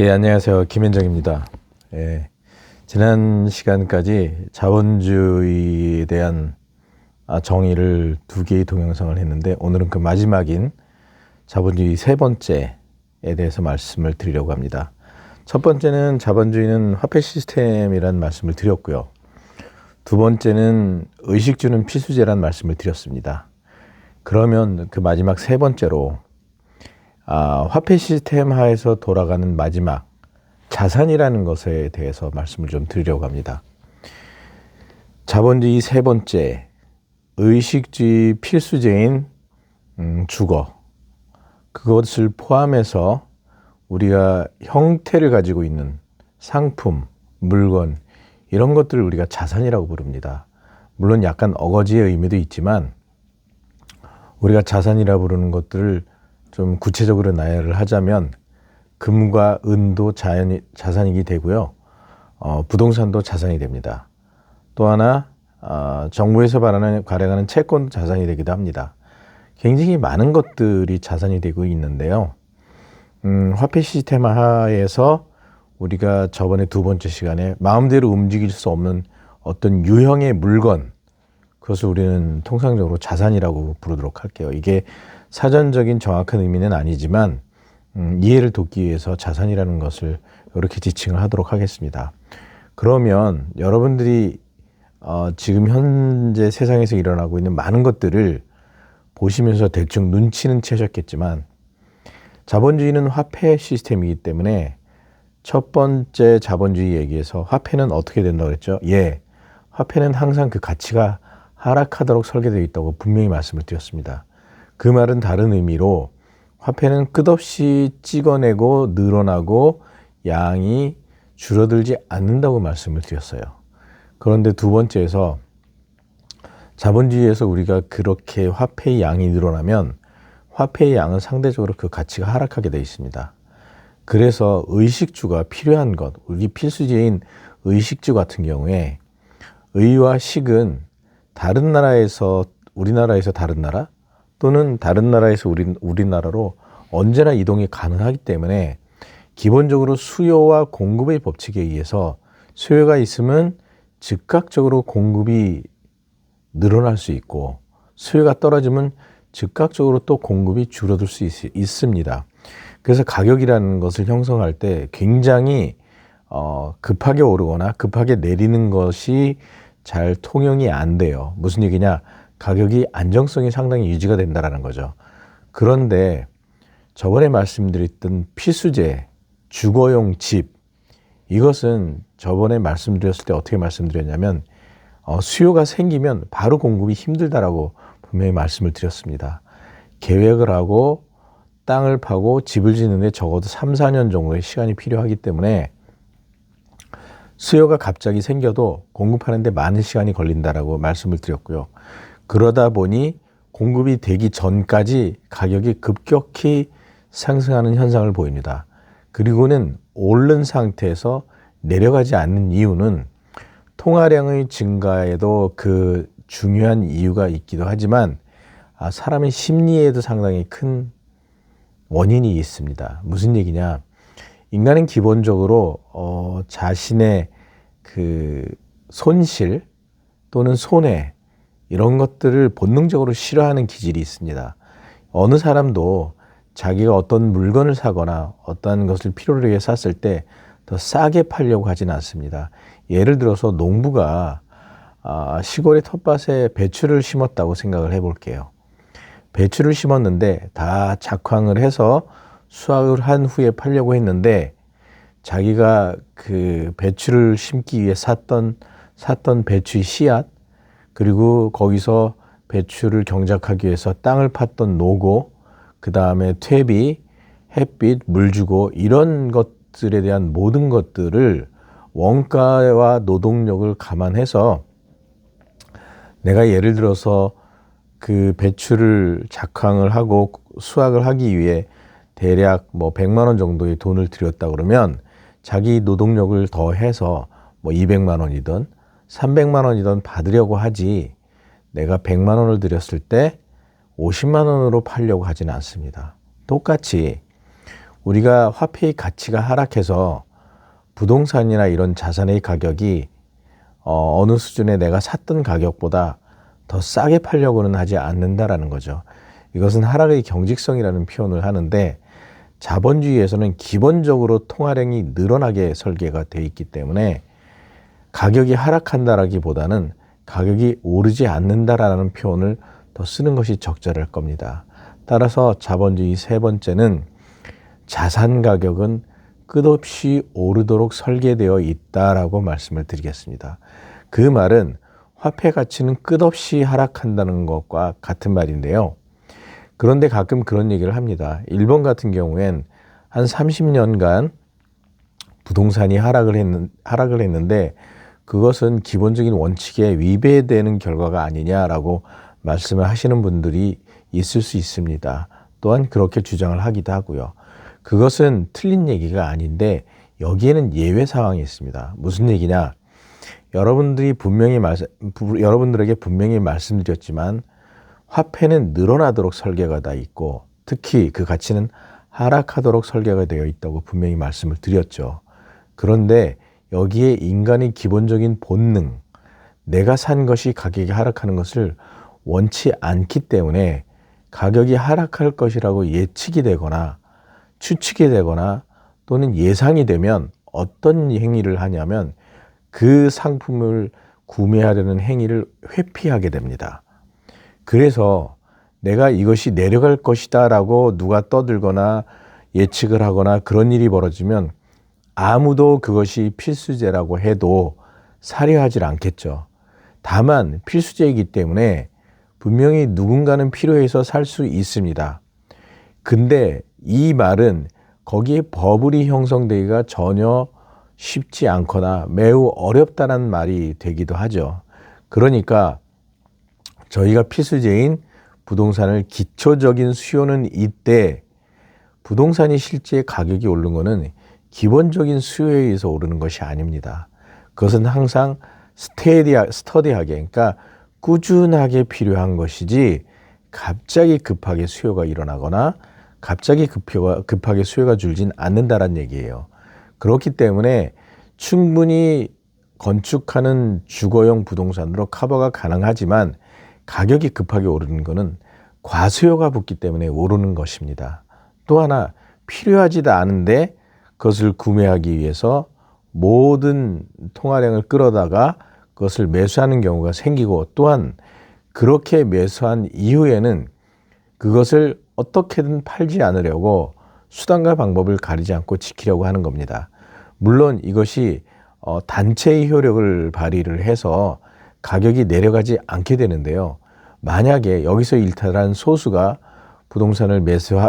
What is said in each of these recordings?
예, 안녕하세요. 김현정입니다. 예, 지난 시간까지 자본주의에 대한 정의를 두 개의 동영상을 했는데, 오늘은 그 마지막인 자본주의 세 번째에 대해서 말씀을 드리려고 합니다. 첫 번째는 자본주의는 화폐 시스템이라는 말씀을 드렸고요. 두 번째는 의식주는 필수제라는 말씀을 드렸습니다. 그러면 그 마지막 세 번째로 화폐 시스템 하에서 돌아가는 마지막 자산이라는 것에 대해서 말씀을 좀 드리려고 합니다. 자본주의 세 번째, 의식주의 필수제인 주거, 그것을 포함해서 우리가 형태를 가지고 있는 상품, 물건, 이런 것들을 우리가 자산이라고 부릅니다. 물론 약간 어거지의 의미도 있지만 우리가 자산이라 부르는 것들을 좀 구체적으로 나열을 하자면 금과 은도 자산이 되고요. 부동산도 자산이 됩니다. 또 하나 정부에서 발행하는 채권도 자산이 되기도 합니다. 굉장히 많은 것들이 자산이 되고 있는데요. 화폐 시스템 하에서 우리가 저번에 두 번째 시간에 마음대로 움직일 수 없는 어떤 유형의 물건, 그것을 우리는 통상적으로 자산이라고 부르도록 할게요. 이게 사전적인 정확한 의미는 아니지만 이해를 돕기 위해서 자산이라는 것을 이렇게 지칭을 하도록 하겠습니다. 그러면 여러분들이 지금 현재 세상에서 일어나고 있는 많은 것들을 보시면서 대충 눈치는 채셨겠지만, 자본주의는 화폐 시스템이기 때문에 첫 번째 자본주의 얘기에서 화폐는 어떻게 된다고 그랬죠? 예, 화폐는 항상 그 가치가 하락하도록 설계되어 있다고 분명히 말씀을 드렸습니다. 그 말은 다른 의미로 화폐는 끝없이 찍어내고 늘어나고 양이 줄어들지 않는다고 말씀을 드렸어요. 그런데 두 번째에서 자본주의에서 우리가 그렇게 화폐의 양이 늘어나면 화폐의 양은 상대적으로 그 가치가 하락하게 되어 있습니다. 그래서 의식주가 필요한 것, 우리 필수제인 의식주 같은 경우에 의와 식은 다른 나라에서 우리나라에서 다른 나라 또는 다른 나라에서 우리나라로 언제나 이동이 가능하기 때문에 기본적으로 수요와 공급의 법칙에 의해서 수요가 있으면 즉각적으로 공급이 늘어날 수 있고, 수요가 떨어지면 즉각적으로 또 공급이 줄어들 수 있습니다. 그래서 가격이라는 것을 형성할 때 굉장히 급하게 오르거나 급하게 내리는 것이 잘 통용이 안 돼요. 무슨 얘기냐? 가격이 안정성이 상당히 유지가 된다는 거죠. 그런데 저번에 말씀드렸던 필수제, 주거용 집, 이것은 저번에 말씀드렸을 때 어떻게 말씀드렸냐면 수요가 생기면 바로 공급이 힘들다라고 분명히 말씀을 드렸습니다. 계획을 하고 땅을 파고 집을 짓는데 적어도 3, 4년 정도의 시간이 필요하기 때문에 수요가 갑자기 생겨도 공급하는데 많은 시간이 걸린다라고 말씀을 드렸고요. 그러다 보니 공급이 되기 전까지 가격이 급격히 상승하는 현상을 보입니다. 그리고는 오른 상태에서 내려가지 않는 이유는 통화량의 증가에도 그 중요한 이유가 있기도 하지만 사람의 심리에도 상당히 큰 원인이 있습니다. 무슨 얘기냐? 인간은 기본적으로 자신의 그 손실 또는 손해, 이런 것들을 본능적으로 싫어하는 기질이 있습니다. 어느 사람도 자기가 어떤 물건을 사거나 어떤 것을 필요로 위해 샀을 때 더 싸게 팔려고 하지는 않습니다. 예를 들어서 농부가 시골의 텃밭에 배추를 심었다고 생각을 해볼게요. 배추를 심었는데 다 작황을 해서 수확을 한 후에 팔려고 했는데, 자기가 그 배추를 심기 위해 샀던 배추의 씨앗, 그리고 거기서 배추를 경작하기 위해서 땅을 팠던 노고, 그 다음에 퇴비, 햇빛, 물 주고, 이런 것들에 대한 모든 것들을 원가와 노동력을 감안해서 내가 예를 들어서 그 배추를 작황을 하고 수확을 하기 위해 대략 100만 원 정도의 돈을 들였다 그러면 자기 노동력을 더해서 200만 원이든 300만 원이든 받으려고 하지, 내가 100만 원을 들였을 때 50만 원으로 팔려고 하지는 않습니다. 똑같이 우리가 화폐의 가치가 하락해서 부동산이나 이런 자산의 가격이 어느 수준에 내가 샀던 가격보다 더 싸게 팔려고는 하지 않는다라는 거죠. 이것은 하락의 경직성이라는 표현을 하는데, 자본주의에서는 기본적으로 통화량이 늘어나게 설계가 돼 있기 때문에 가격이 하락한다라기보다는 가격이 오르지 않는다라는 표현을 더 쓰는 것이 적절할 겁니다. 따라서 자본주의 세 번째는 자산 가격은 끝없이 오르도록 설계되어 있다라고 말씀을 드리겠습니다. 그 말은 화폐 가치는 끝없이 하락한다는 것과 같은 말인데요. 그런데 가끔 그런 얘기를 합니다. 일본 같은 경우엔 한 30년간 부동산이 하락을 했는데 그것은 기본적인 원칙에 위배되는 결과가 아니냐라고 말씀을 하시는 분들이 있을 수 있습니다. 또한 그렇게 주장을 하기도 하고요. 그것은 틀린 얘기가 아닌데 여기에는 예외 상황이 있습니다. 무슨 얘기냐? 여러분들에게 분명히 말씀드렸지만 화폐는 늘어나도록 설계가 돼 있고 특히 그 가치는 하락하도록 설계가 되어 있다고 분명히 말씀을 드렸죠. 그런데 여기에 인간의 기본적인 본능, 내가 산 것이 가격이 하락하는 것을 원치 않기 때문에 가격이 하락할 것이라고 예측이 되거나 추측이 되거나 또는 예상이 되면 어떤 행위를 하냐면 그 상품을 구매하려는 행위를 회피하게 됩니다. 그래서 내가 이것이 내려갈 것이다 라고 누가 떠들거나 예측을 하거나 그런 일이 벌어지면 아무도 그것이 필수제라고 해도 사려 하질 않겠죠. 다만 필수제이기 때문에 분명히 누군가는 필요해서 살 수 있습니다. 근데 이 말은 거기에 버블이 형성되기가 전혀 쉽지 않거나 매우 어렵다는 말이 되기도 하죠. 그러니까 저희가 필수제인 부동산을 기초적인 수요는 이때 부동산이 실제 가격이 오르는 것은 기본적인 수요에 의해서 오르는 것이 아닙니다. 그것은 항상 스터디하게 그러니까 꾸준하게 필요한 것이지 갑자기 급하게 수요가 일어나거나 갑자기 급하게 수요가 줄진 않는다는 얘기예요. 그렇기 때문에 충분히 건축하는 주거용 부동산으로 커버가 가능하지만 가격이 급하게 오르는 것은 과수요가 붙기 때문에 오르는 것입니다. 또 하나 필요하지도 않은데 그것을 구매하기 위해서 모든 통화량을 끌어다가 그것을 매수하는 경우가 생기고 또한 그렇게 매수한 이후에는 그것을 어떻게든 팔지 않으려고 수단과 방법을 가리지 않고 지키려고 하는 겁니다. 물론 이것이 단체의 효력을 발휘를 해서 가격이 내려가지 않게 되는데요. 만약에 여기서 일탈한 소수가 부동산을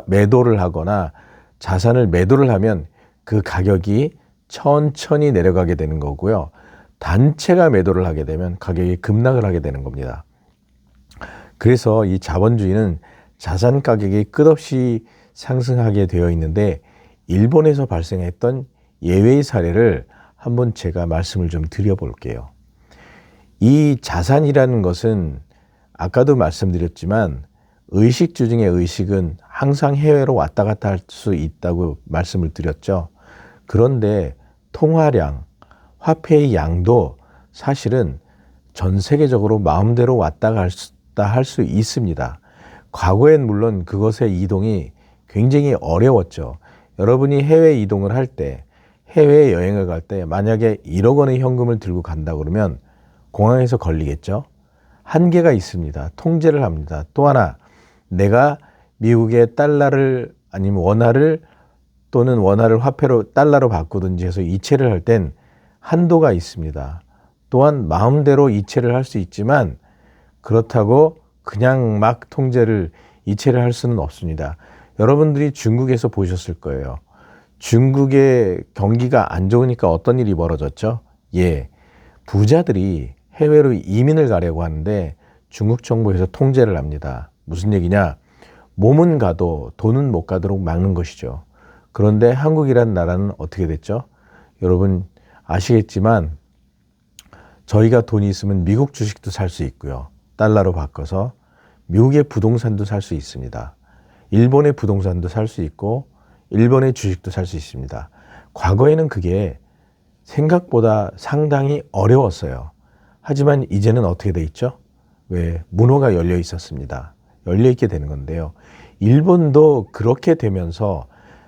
매도를 하거나 자산을 매도를 하면 그 가격이 천천히 내려가게 되는 거고요. 단체가 매도를 하게 되면 가격이 급락을 하게 되는 겁니다. 그래서 이 자본주의는 자산 가격이 끝없이 상승하게 되어 있는데 일본에서 발생했던 예외의 사례를 한번 제가 말씀을 좀 드려볼게요. 이 자산이라는 것은 아까도 말씀드렸지만 의식주 중에 의식은 항상 해외로 왔다 갔다 할 수 있다고 말씀을 드렸죠. 그런데 통화량, 화폐의 양도 사실은 전 세계적으로 마음대로 왔다 갔다 할 수 있습니다. 과거엔 물론 그것의 이동이 굉장히 어려웠죠. 여러분이 해외 이동을 할 때, 해외 여행을 갈 때 만약에 1억 원의 현금을 들고 간다 그러면 공항에서 걸리겠죠. 한계가 있습니다. 통제를 합니다. 또 하나, 내가 미국의 달러를 아니면 원화를 또는 원화를 화폐로 달러로 바꾸든지 해서 이체를 할 땐 한도가 있습니다. 또한 마음대로 이체를 할 수 있지만 그렇다고 그냥 막 이체를 할 수는 없습니다. 여러분들이 중국에서 보셨을 거예요. 중국의 경기가 안 좋으니까 어떤 일이 벌어졌죠? 부자들이 해외로 이민을 가려고 하는데 중국 정부에서 통제를 합니다. 무슨 얘기냐? 몸은 가도 돈은 못 가도록 막는 것이죠. 그런데 한국이라는 나라는 어떻게 됐죠? 여러분 아시겠지만 저희가 돈이 있으면 미국 주식도 살 수 있고요. 달러로 바꿔서 미국의 부동산도 살 수 있습니다. 일본의 부동산도 살 수 있고 일본의 주식도 살 수 있습니다. 과거에는 그게 생각보다 상당히 어려웠어요. 하지만 이제는 어떻게 돼 있죠? 왜? 문호가 열려 있었습니다. 열려 있게 되는 건데요. 일본도 그렇게 되면서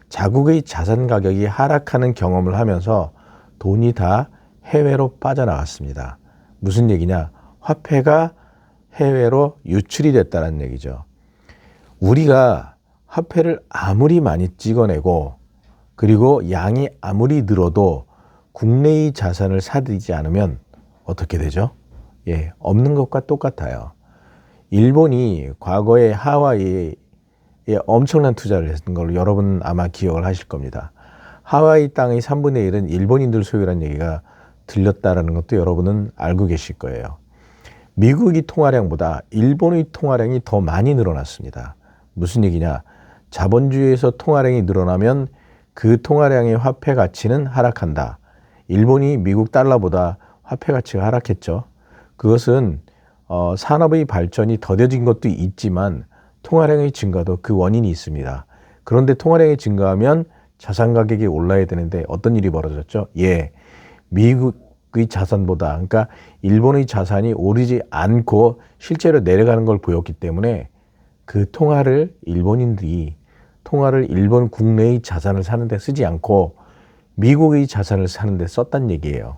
자국의 자산 가격이 하락하는 경험을 하면서 돈이 다 해외로 빠져나갔습니다. 무슨 얘기냐? 화폐가 해외로 유출이 됐다는 얘기죠. 우리가 화폐를 아무리 많이 찍어내고 그리고 양이 아무리 늘어도 국내의 자산을 사들이지 않으면 어떻게 되죠? 예, 없는 것과 똑같아요. 일본이 과거에 하와이에 엄청난 투자를 했던 걸 여러분 아마 기억을 하실 겁니다. 하와이 땅의 3분의 1은 일본인들 소유라는 얘기가 들렸다라는 것도 여러분은 알고 계실 거예요. 미국의 통화량보다 일본의 통화량이 더 많이 늘어났습니다. 무슨 얘기냐? 자본주의에서 통화량이 늘어나면 그 통화량의 화폐 가치는 하락한다. 일본이 미국 달러보다 화폐 가치가 하락했죠. 그것은 산업의 발전이 더뎌진 것도 있지만 통화량의 증가도 그 원인이 있습니다. 그런데 통화량이 증가하면 자산 가격이 올라야 되는데 어떤 일이 벌어졌죠? 예, 미국의 자산보다, 그러니까 일본의 자산이 오르지 않고 실제로 내려가는 걸 보였기 때문에 그 통화를 일본인들이 일본 국내의 자산을 사는 데 쓰지 않고 미국의 자산을 사는 데 썼단 얘기예요.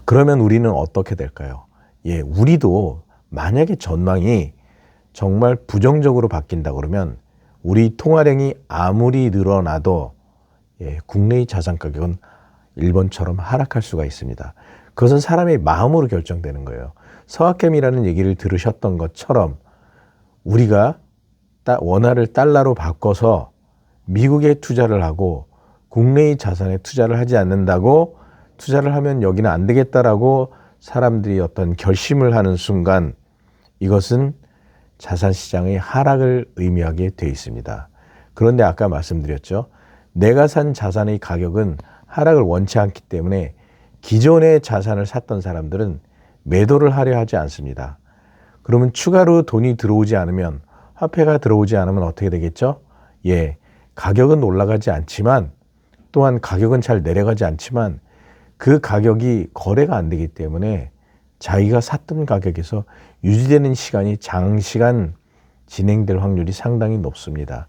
그러면 우리는 어떻게 될까요? 예, 우리도 만약에 전망이 정말 부정적으로 바뀐다 그러면 우리 통화량이 아무리 늘어나도 국내의 자산 가격은 일본처럼 하락할 수가 있습니다. 그것은 사람의 마음으로 결정되는 거예요. 서학개미라는 얘기를 들으셨던 것처럼 우리가 원화를 달러로 바꿔서 미국에 투자를 하고 국내의 자산에 투자를 하지 않는다고, 투자를 하면 여기는 안 되겠다라고 사람들이 어떤 결심을 하는 순간 이것은 자산시장의 하락을 의미하게 되어 있습니다. 그런데 아까 말씀드렸죠. 내가 산 자산의 가격은 하락을 원치 않기 때문에 기존의 자산을 샀던 사람들은 매도를 하려 하지 않습니다. 그러면 추가로 돈이 들어오지 않으면, 화폐가 들어오지 않으면 어떻게 되겠죠? 예, 가격은 올라가지 않지만, 또한 가격은 잘 내려가지 않지만 그 가격이 거래가 안 되기 때문에 자기가 샀던 가격에서 유지되는 시간이 장시간 진행될 확률이 상당히 높습니다.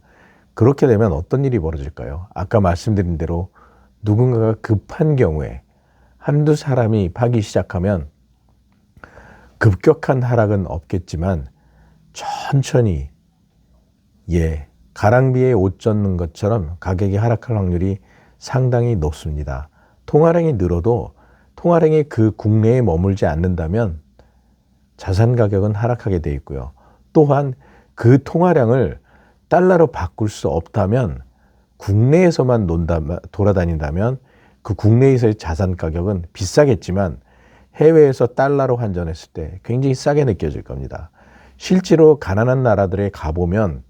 그렇게 되면 어떤 일이 벌어질까요? 아까 말씀드린 대로 누군가가 급한 경우에 한두 사람이 파기 시작하면 급격한 하락은 없겠지만 천천히, 가랑비에 옷 젖는 것처럼 가격이 하락할 확률이 상당히 높습니다. 통화량이 늘어도 통화량이 그 국내에 머물지 않는다면 자산 가격은 하락하게 돼 있고요. 또한 그 통화량을 달러로 바꿀 수 없다면, 국내에서만 돌아다닌다면 그 국내에서의 자산 가격은 비싸겠지만 해외에서 달러로 환전했을 때 굉장히 싸게 느껴질 겁니다. 실제로 가난한 나라들에 가보면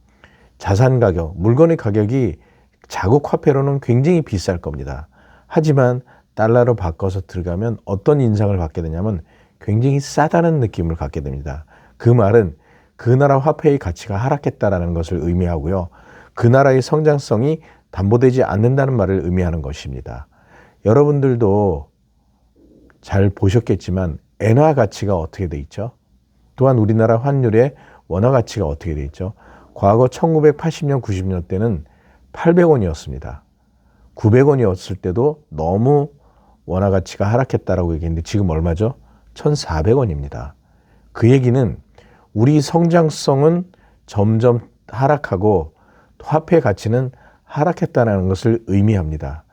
자산 가격, 물건의 가격이 자국 화폐로는 굉장히 비쌀 겁니다. 하지만 달러로 바꿔서 들어가면 어떤 인상을 받게 되냐면 굉장히 싸다는 느낌을 갖게 됩니다. 그 말은 그 나라 화폐의 가치가 하락했다라는 것을 의미하고요. 그 나라의 성장성이 담보되지 않는다는 말을 의미하는 것입니다. 여러분들도 잘 보셨겠지만 엔화 가치가 어떻게 돼 있죠? 또한 우리나라 환율의 원화 가치가 어떻게 돼 있죠? 과거 1980년, 90년 때는 800원이었습니다. 900원이었을 때도 너무 원화 가치가 하락했다라고 얘기했는데 지금 얼마죠? 1,400원입니다. 그 얘기는 우리 성장성은 점점 하락하고 화폐 가치는 하락했다는 것을 의미합니다.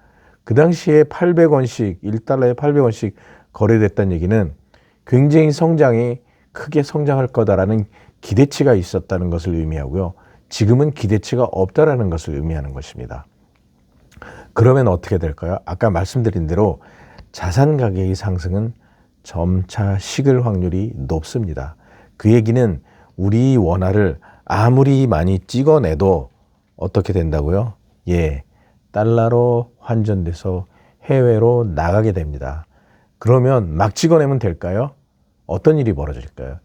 그 당시에 800원씩, 1달러에 800원씩 거래됐다는 얘기는 굉장히 성장이 크게 성장할 거다라는 기대치가 있었다는 것을 의미하고요. 지금은 기대치가 없다라는 것을 의미하는 것입니다. 그러면 어떻게 될까요? 아까 말씀드린 대로 자산 가격의 상승은 점차 식을 확률이 높습니다. 그 얘기는 우리 원화를 아무리 많이 찍어내도 어떻게 된다고요? 달러로 환전돼서 해외로 나가게 됩니다. 그러면 막 찍어내면 될까요? 어떤 일이 벌어질까요?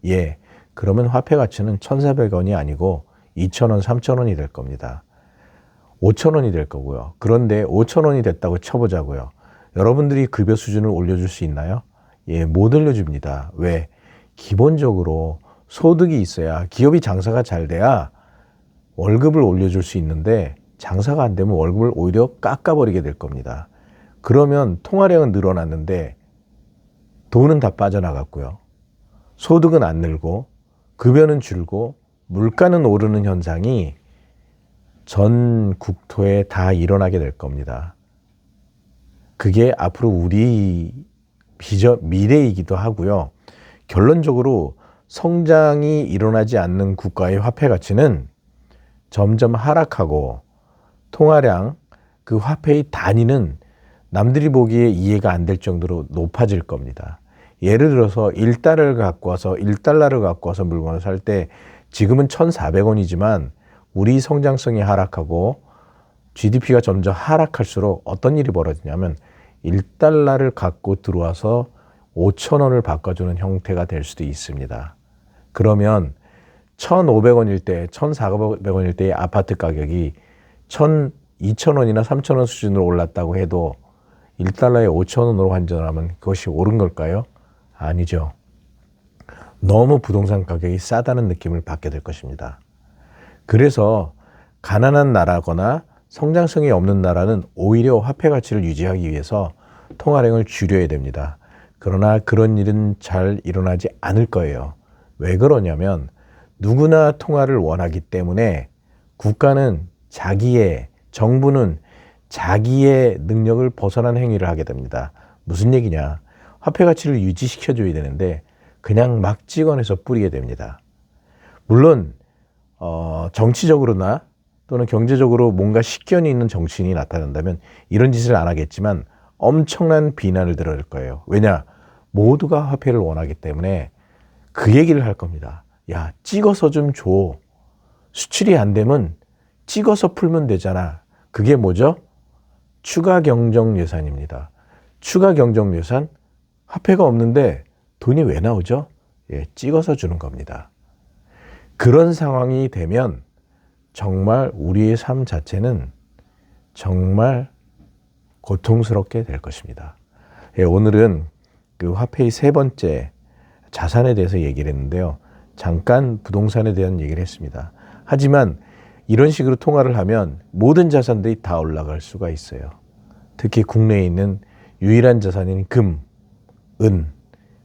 그러면 화폐 가치는 1,400원이 아니고 2,000원, 3,000원이 될 겁니다. 5,000원이 될 거고요. 그런데 5,000원이 됐다고 쳐보자고요. 여러분들이 급여 수준을 올려줄 수 있나요? 예, 못 올려줍니다. 왜? 기본적으로 소득이 있어야, 기업이 장사가 잘 돼야 월급을 올려줄 수 있는데 장사가 안 되면 월급을 오히려 깎아버리게 될 겁니다. 그러면 통화량은 늘어났는데 돈은 다 빠져나갔고요. 소득은 안 늘고 급여는 줄고 물가는 오르는 현상이 전 국토에 다 일어나게 될 겁니다. 그게 앞으로 우리 미래이기도 하고요. 결론적으로 성장이 일어나지 않는 국가의 화폐 가치는 점점 하락하고 통화량, 그 화폐의 단위는 남들이 보기에 이해가 안 될 정도로 높아질 겁니다. 예를 들어서 1달러를 갖고 와서 물건을 살 때 지금은 1,400원이지만 우리 성장성이 하락하고 GDP가 점점 하락할수록 어떤 일이 벌어지냐면 1달러를 갖고 들어와서 5,000원을 바꿔주는 형태가 될 수도 있습니다. 그러면 1,500원일 때, 1,400원일 때의 아파트 가격이 2,000원이나 3,000원 수준으로 올랐다고 해도 1달러에 5,000원으로 환전하면 그것이 옳은 걸까요? 아니죠. 너무 부동산 가격이 싸다는 느낌을 받게 될 것입니다. 그래서 가난한 나라거나 성장성이 없는 나라는 오히려 화폐 가치를 유지하기 위해서 통화량을 줄여야 됩니다. 그러나 그런 일은 잘 일어나지 않을 거예요. 왜 그러냐면 누구나 통화를 원하기 때문에 정부는 자기의 능력을 벗어난 행위를 하게 됩니다. 무슨 얘기냐? 화폐 가치를 유지시켜줘야 되는데 그냥 막 찍어내서 뿌리게 됩니다. 물론 정치적으로나 또는 경제적으로 뭔가 식견이 있는 정치인이 나타난다면 이런 짓을 안 하겠지만 엄청난 비난을 들을 거예요. 왜냐? 모두가 화폐를 원하기 때문에 그 얘기를 할 겁니다. 야, 찍어서 좀 줘. 수출이 안 되면 찍어서 풀면 되잖아. 그게 뭐죠? 추가 경정 예산입니다. 추가 경정 예산? 화폐가 없는데 돈이 왜 나오죠? 예, 찍어서 주는 겁니다. 그런 상황이 되면 정말 우리의 삶 자체는 정말 고통스럽게 될 것입니다. 예, 오늘은 그 화폐의 세 번째 자산에 대해서 얘기를 했는데요. 잠깐 부동산에 대한 얘기를 했습니다. 하지만 이런 식으로 통화를 하면 모든 자산들이 다 올라갈 수가 있어요. 특히 국내에 있는 유일한 자산인 금, 은,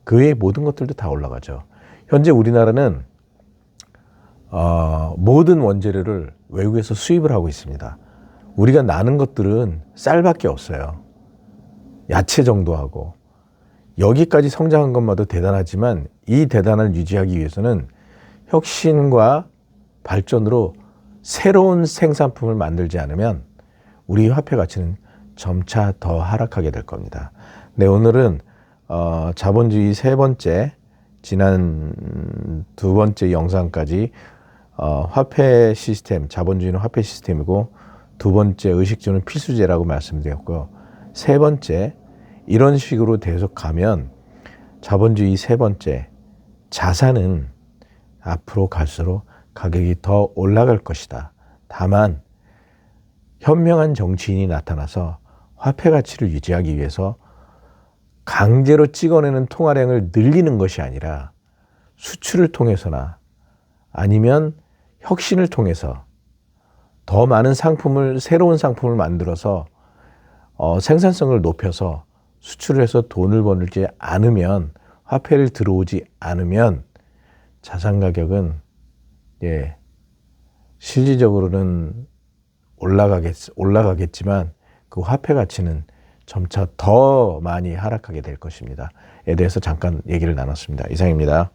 그 외의 모든 것들도 다 올라가죠. 현재 우리나라는 모든 원재료를 외국에서 수입을 하고 있습니다. 우리가 나는 것들은 쌀밖에 없어요. 야채 정도 하고. 여기까지 성장한 것마도 대단하지만 이 대단을 유지하기 위해서는 혁신과 발전으로 새로운 생산품을 만들지 않으면 우리 화폐 가치는 점차 더 하락하게 될 겁니다. 네, 오늘은 자본주의 세 번째, 지난 두 번째 영상까지 화폐 시스템, 자본주의는 화폐 시스템이고 두 번째 의식주는 필수제라고 말씀드렸고요. 세 번째, 이런 식으로 계속 가면 자본주의 세 번째, 자산은 앞으로 갈수록 가격이 더 올라갈 것이다. 다만 현명한 정치인이 나타나서 화폐 가치를 유지하기 위해서 강제로 찍어내는 통화량을 늘리는 것이 아니라 수출을 통해서나 아니면 혁신을 통해서 더 많은 새로운 상품을 만들어서 생산성을 높여서 수출을 해서 돈을 벌지 않으면, 화폐를 들어오지 않으면 자산 가격은 실질적으로는 올라가겠지만 그 화폐 가치는 점차 더 많이 하락하게 될 것입니다. 에 대해서 잠깐 얘기를 나눴습니다. 이상입니다.